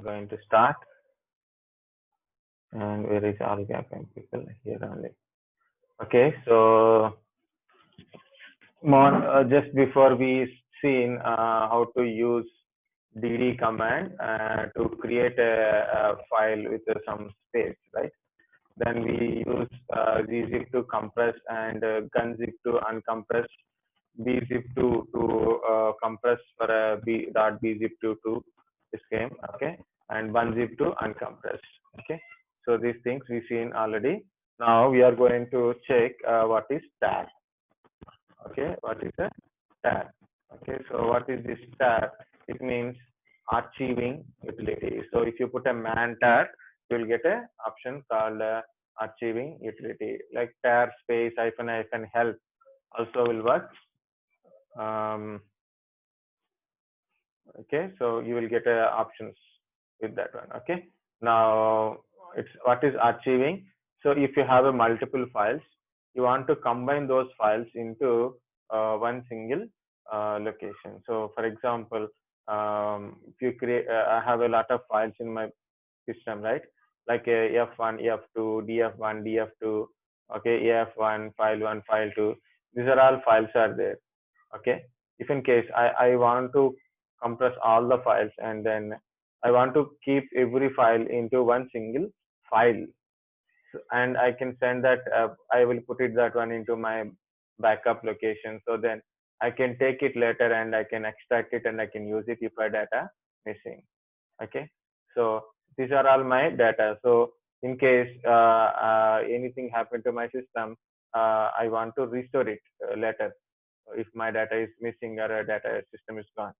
going to start. And where is all gap and pickle? Here only. Okay, so just before we seen how to use dd command to create a file with some space, right? Then we use gzip to compress and gunzip to uncompress, bzip to compress for a .bzip to scheme, okay, and onezip to uncompress, okay. So these things we've seen already. Now we are going to check what is tar. Okay, what is a tar? Okay, so what is this tar? It means archiving utility. So if you put a man tar, you will get a option called archiving utility, like tar space hyphen help also will work. Okay, so you will get options with that one. Okay, now it's what is archiving. So if you have a multiple files, you want to combine those files into one single location. So for example, if you create I have a lot of files in my system, right? Like f1 f2 df1 df2, okay, af1 file1 file2. These are all files are there. Okay, if in case I want to compress all the files, and then I want to keep every file into one single file, so, and I can send that I will put it that one into my backup location, so then I can take it later and I can extract it and I can use it if my data missing. Okay, so these are all my data. So in case anything happened to my system, I want to restore it later if my data is missing or a data system is gone.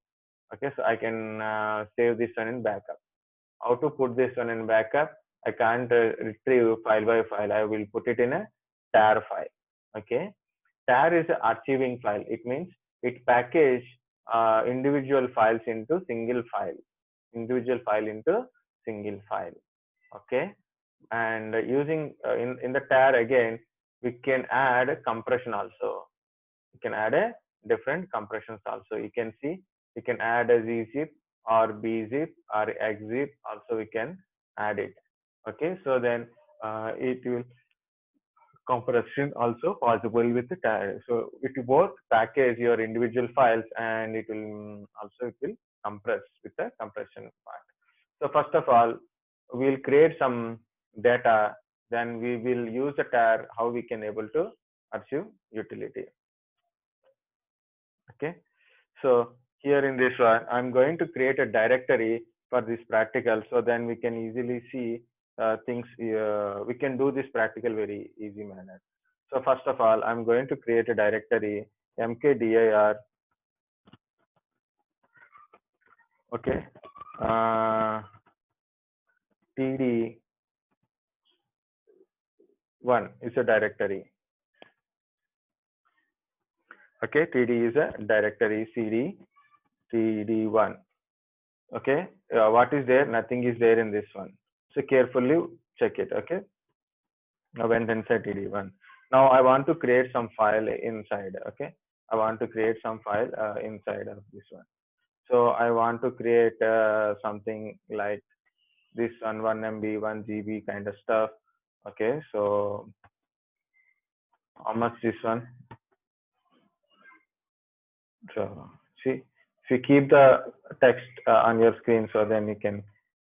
Okay, so I can save this one in backup. How to put this one in backup? I can't retrieve file by file. I will put it in a tar file. Okay, tar is an archiving file. It means it package individual files into single file. Individual file into single file. Okay, and using in the tar again, we can add compression also. You can add a different compressions also. You can see you can add a zip or bzip or xzip also, we can add it. Okay, so then it will compression also possible with the tar. So it will both package your individual files, and it will also it will compress with the compression part. So first of all, we'll create some data, then we will use the tar how we can able to archive utility. Okay, so here in this one, I'm going to create a directory for this practical, so then we can easily see things. We can do this practical very easy manner. So first of all, I'm going to create a directory mkdir. Okay, td1 is a directory. Okay, td is a directory, cd td1. Okay, what is there? Nothing is there in this one. So carefully check it. Okay, now went inside td1. Now I want to create some file inside. Okay, I want to create some file inside of this one. So I want to create something like this one, 1 MB, 1 GB kind of stuff. Okay, so how much this one? So see, if you keep the text on your screen, so then you can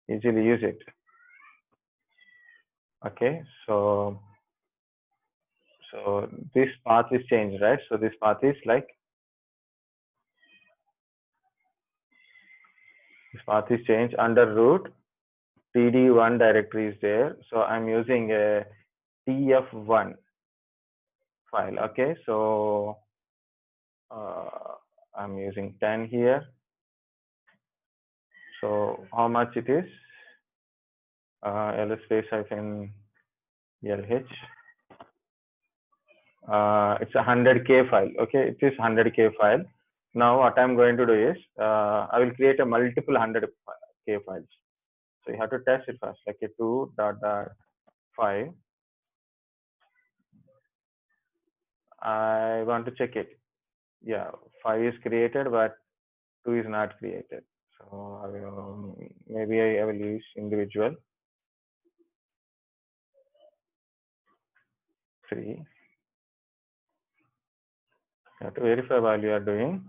easily use it. Okay, so this path is changed, right? So this path is like, this path is changed under root. td1 directory is there, so I'm using a tf1 file. Okay, so I'm using 10 here. So how much it is? ls space hyphen lh. It's a 100K file. Okay, it is 100K file. Now what I'm going to do is I will create a multiple 100K files. So you have to test it first, like a 2.5. I want to check it. Yeah, 5 is created, but 2 is not created. So I will, maybe I will use individual 3. You have to verify while you are doing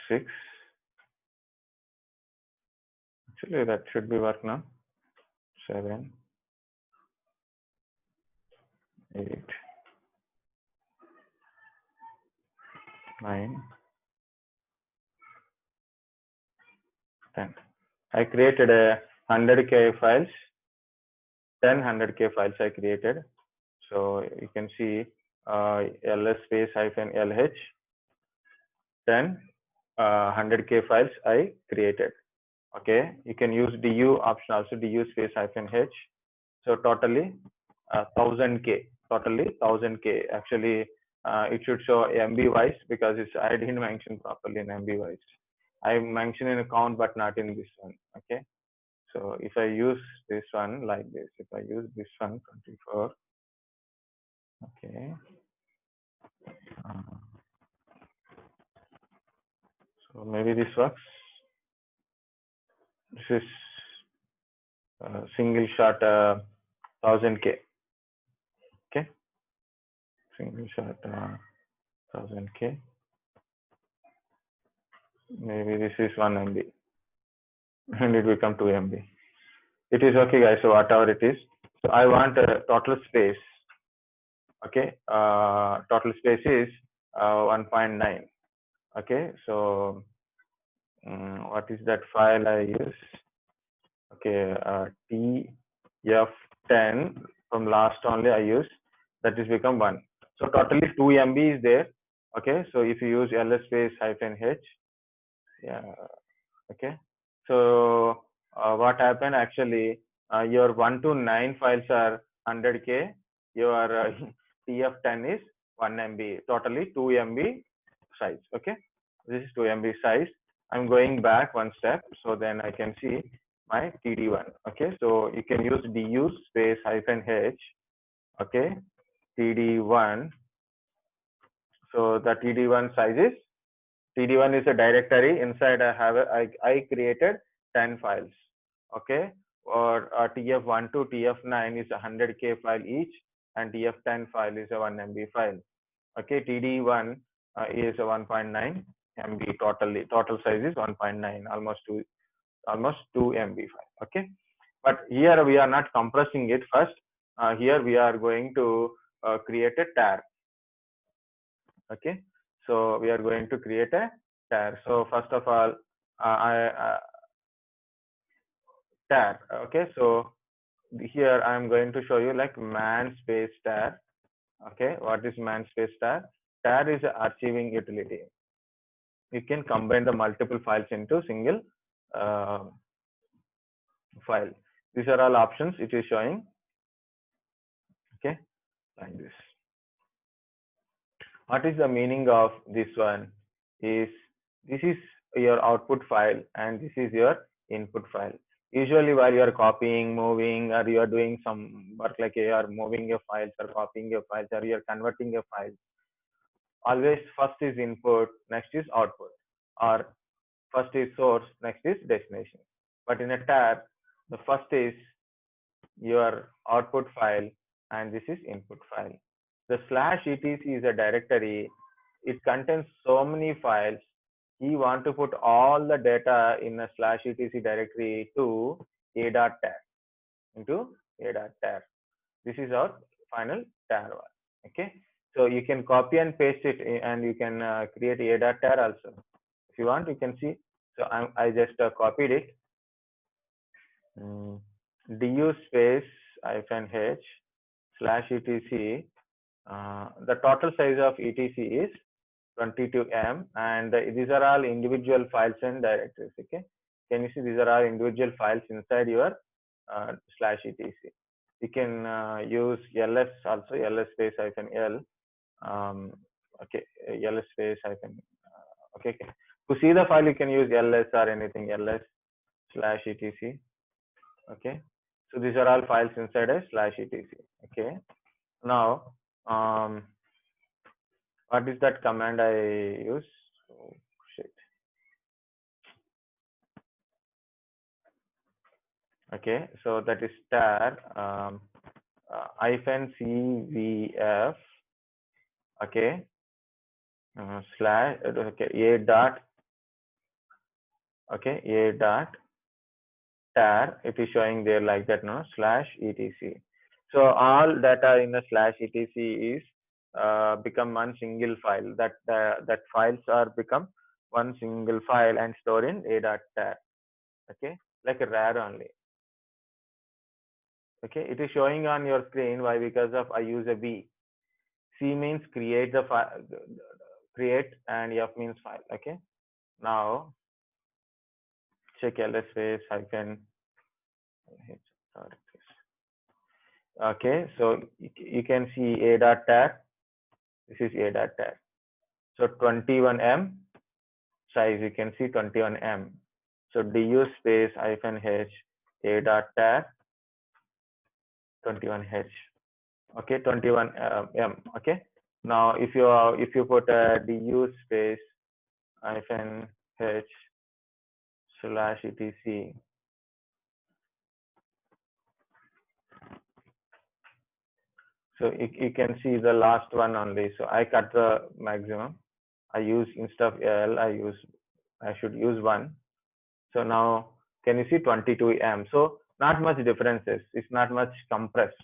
6. Actually, that should be work now. 7, 8, 9, 10. I created a 100K files, 10 100K files I created. So you can see ls space hyphen lh, 10 100K files I created. Okay, you can use du option also, du space hyphen h. So totally 1000K, totally 1000K. Actually, it should show MB wise because I didn't mention properly in MB wise. I mentioned in a count, but not in this one. Okay, so if I use this one like this, if I use this one 24, okay, so maybe this works. This is single shot 1000K. Okay, single shot 1000K. Maybe this is 1 MB and it will become 2 MB. It is okay, guys. So whatever it is, so I want a total space. Okay, total space is 1.9. Okay, so what is that file I use? Okay, tf10 from last only I use, that is become 1. So totally 2 MB is there. Okay, so if you use ls space hyphen h, yeah, okay. So what happened actually, your 1 to 9 files are 100K, your tf10 is 1 MB, totally 2 MB size. Okay, this is 2 MB size. I'm going back one step, so then I can see my td1. Okay, so you can use du space hyphen h. Okay, td1. So the td1 size is, td1 is a directory. Inside I have I created 10 files. Okay, or tf1 to tf9 is a 100K file each, and tf10 file is a 1 MB file. Okay, td1 is a 1.9 MB totally. Total size is 1.9, almost 2 MB file. Okay, but here we are not compressing it first. Here we are going to create a tar. Okay, so we are going to create a tar. So first of all, tar. Okay, so here I am going to show you like man space tar. Okay, what is man space tar? Tar is an archiving utility. You can combine the multiple files into single file. These are all options it is showing. Okay, like this. What is the meaning of this one? Is this is your output file and this is your input file. Usually while you are copying, moving, or you are doing some work like you are moving your files or copying your files or you are converting your files, always first is input, next is output, or first is source, next is destination. But in a tar, the first is your output file and this is input file. The /etc is a directory. It contains so many files. We want to put all the data in a /etc directory to a.tar, into a.tar. This is our final tar one. Okay, so you can copy and paste it and you can create a.tar also. If you want, you can see. So I just copied it. Du space hyphen h /etc. The total size of etc is 22M, and these are all individual files and directories. Okay, can you see these are all individual files inside your /etc. You can use ls also, ls space hyphen l. Okay, ls space hyphen. Okay, to see the file you can use ls or anything, ls /etc. Okay, so these are all files inside a /etc. Okay, now what is that command I use? Oh, shit. Okay, so that is tar hyphen cvf, okay, slash, okay, a dot, okay, a dot tar, it is showing there like that, no, slash etc. So all data in the slash etc is become one single file. That files are become one single file and stored in a dot tar. Okay, like a rar only. Okay, it is showing on your screen. Why? Because of I use a v. C means create the file, create, and F means file. Okay, now check ls space hyphen. Okay, so you can see a dot tar. This is a dot tar. So 21M size, you can see 21M. So du space hyphen h a dot tar 21h. Okay, 21M. Okay. Now if you put a du space hyphen h slash etc. So you can see the last one only. So I cut the maximum. I use instead of L, I should use 1. So now can you see 22M? So not much differences. It's not much compressed.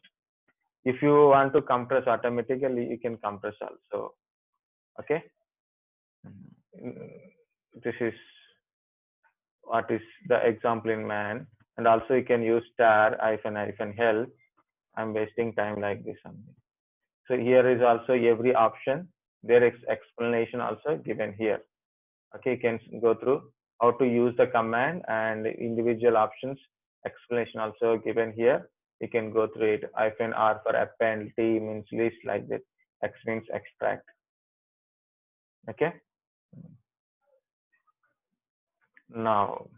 If you want to compress automatically, you can compress also. Okay. This is what is the example in man, and also you can use tar hyphen help. I'm wasting time like this only. So here is also every option. There is explanation also given here. Okay, you can go through how to use the command and individual options. Explanation also given here. You can go through it. Hyphen R for append, T means list, like that. X means extract. Okay. Now,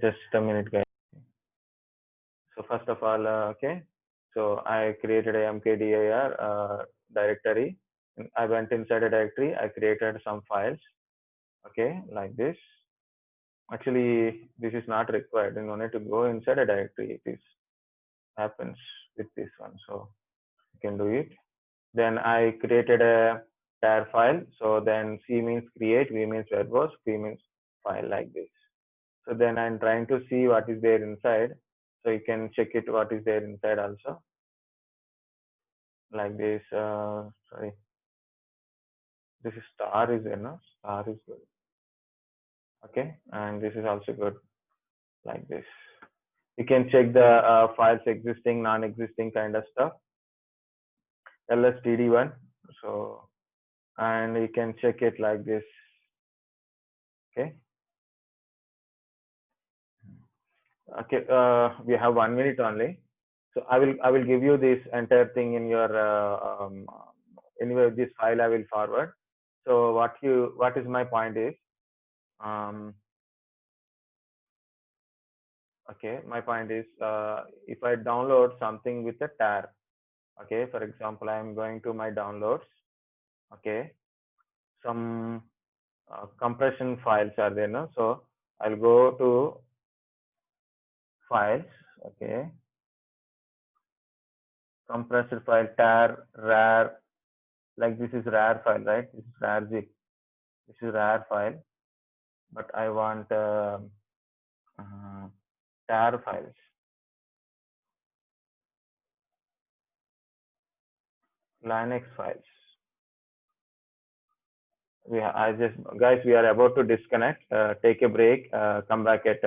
just a minute, guys. So first of all, okay. So I created a mkdir directory. I went inside a directory. I created some files. Okay, like this. Actually, this is not required. You don't need to go inside a directory. It is happens with this one. So you can do it. Then I created a tar file. So then C means create, V means verbose, P means file, like this. So then I'm trying to see what is there inside. So you can check it what is there inside also. Like this. Sorry. This is star is there, no? Star is good. Okay. And this is also good. Like this. You can check the files existing, non-existing kind of stuff. lstd1. So, and you can check it like this. Okay. Okay. We have 1 minute only. So I will give you this entire thing in your anyway, this file I will forward. So what is my point is, okay, my point is, if I download something with a tar, okay, for example, I am going to my downloads, okay, some compression files are there, no? So I'll go to files, okay, compressed file tar rar, like this is rar file, right? This is rar zip, this is rar file, but I want tar files, Linux files. I just, guys, we are about to disconnect. Take a break. Come back at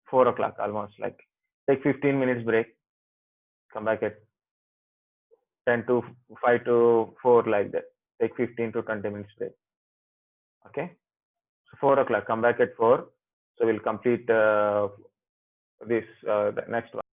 4 o'clock almost. Like take 15 minutes break. Come back at 10 to 5 to 4, like that. Take 15 to 20 minutes break. Okay. So 4 o'clock. Come back at 4. So we'll complete this the next one.